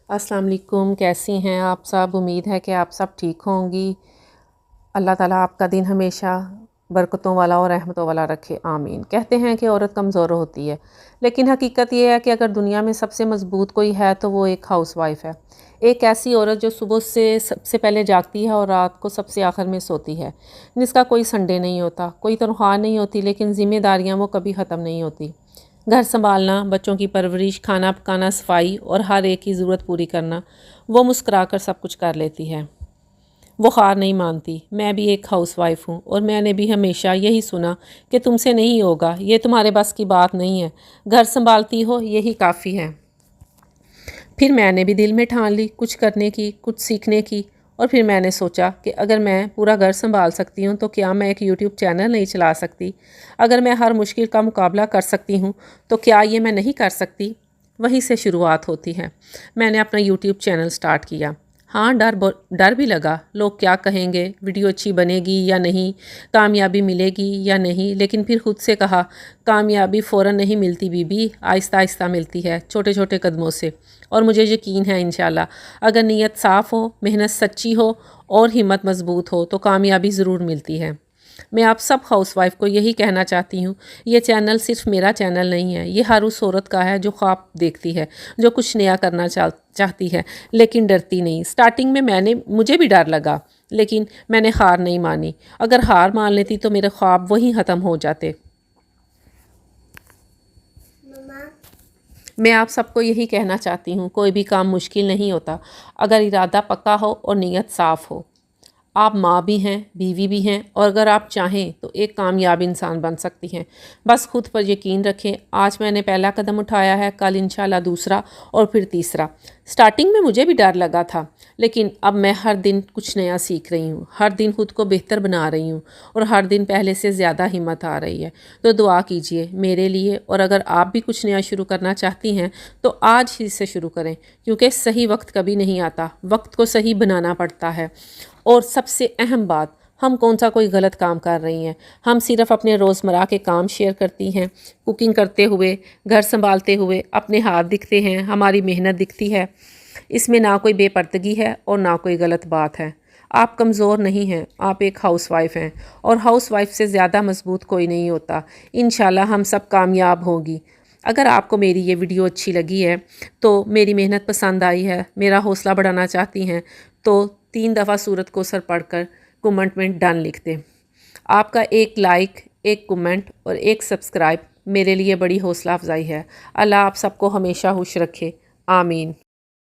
अस्सलाम वालेकुम, कैसी हैं आप सब। उम्मीद है कि आप सब ठीक होंगी। अल्लाह ताला आपका दिन हमेशा बरकतों वाला और रहमतों वाला रखे, आमीन। कहते हैं कि औरत कमज़ोर होती है, लेकिन हकीकत ये है कि अगर दुनिया में सबसे मज़बूत कोई है तो वो एक हाउस वाइफ है। एक ऐसी औरत जो सुबह से सबसे पहले जागती है और रात को सबसे आखिर में सोती है, जिसका कोई संडे नहीं होता, कोई तनख्वाह नहीं होती, लेकिन ज़िम्मेदारियाँ वो कभी ख़त्म नहीं होती। घर संभालना, बच्चों की परवरिश, खाना पकाना, सफाई और हर एक की ज़रूरत पूरी करना, वो मुस्कुरा कर सब कुछ कर लेती है। वो हार नहीं मानती। मैं भी एक हाउसवाइफ हूँ और मैंने भी हमेशा यही सुना कि तुमसे नहीं होगा, ये तुम्हारे बस की बात नहीं है, घर संभालती हो यही काफ़ी है। फिर मैंने भी दिल में ठान ली कुछ करने की, कुछ सीखने की। और फिर मैंने सोचा कि अगर मैं पूरा घर संभाल सकती हूँ तो क्या मैं एक यूट्यूब चैनल नहीं चला सकती। अगर मैं हर मुश्किल का मुकाबला कर सकती हूँ तो क्या ये मैं नहीं कर सकती। वहीं से शुरुआत होती है। मैंने अपना यूट्यूब चैनल स्टार्ट किया। हाँ, डर भी लगा, लोग क्या कहेंगे, वीडियो अच्छी बनेगी या नहीं, कामयाबी मिलेगी या नहीं। लेकिन फिर खुद से कहा, कामयाबी फ़ौरन नहीं मिलती बीबी, आहिस्ता आहिस्ता मिलती है, छोटे छोटे कदमों से। और मुझे यकीन है इंशाल्लाह, अगर नीयत साफ़ हो, मेहनत सच्ची हो और हिम्मत मज़बूत हो तो कामयाबी ज़रूर मिलती है। मैं आप सब हाउसवाइफ को यही कहना चाहती हूँ, ये चैनल सिर्फ मेरा चैनल नहीं है, ये हर उस औरत का है जो ख्वाब देखती है, जो कुछ नया करना चाहती है लेकिन डरती नहीं। स्टार्टिंग में मुझे भी डर लगा, लेकिन मैंने हार नहीं मानी। अगर हार मान लेती तो मेरे ख्वाब वहीं ख़त्म हो जाते। मैं आप सबको यही कहना चाहती हूँ, कोई भी काम मुश्किल नहीं होता अगर इरादा पक्का हो और नीयत साफ़ हो। आप माँ भी हैं, बीवी भी हैं, और अगर आप चाहें तो एक कामयाब इंसान बन सकती हैं। बस खुद पर यकीन रखें। आज मैंने पहला कदम उठाया है, कल इंशाल्लाह दूसरा और फिर तीसरा। स्टार्टिंग में मुझे भी डर लगा था, लेकिन अब मैं हर दिन कुछ नया सीख रही हूँ, हर दिन खुद को बेहतर बना रही हूँ और हर दिन पहले से ज़्यादा हिम्मत आ रही है। तो दुआ कीजिए मेरे लिए, और अगर आप भी कुछ नया शुरू करना चाहती हैं तो आज ही से शुरू करें, क्योंकि सही वक्त कभी नहीं आता, वक्त को सही बनाना पड़ता है। और सबसे अहम बात, हम कौन सा कोई गलत काम कर रही हैं। हम सिर्फ अपने रोज़मर्रा के काम शेयर करती हैं। कुकिंग करते हुए, घर संभालते हुए अपने हाथ दिखते हैं, हमारी मेहनत दिखती है। इसमें ना कोई बेपर्दगी है और ना कोई गलत बात है। आप कमज़ोर नहीं हैं, आप एक हाउसवाइफ हैं, और हाउसवाइफ से ज़्यादा मजबूत कोई नहीं होता। इंशाल्लाह हम सब कामयाब होंगी। अगर आपको मेरी ये वीडियो अच्छी लगी है, तो मेरी मेहनत पसंद आई है, मेरा हौसला बढ़ाना चाहती हैं, तो 3 दफ़ा सूरत को सर पढ़कर कमेंट में डन लिख दें। आपका एक लाइक, एक कमेंट और एक सब्सक्राइब मेरे लिए बड़ी हौसला अफजाई है। अल्लाह आप सबको हमेशा खुश रखे, आमीन।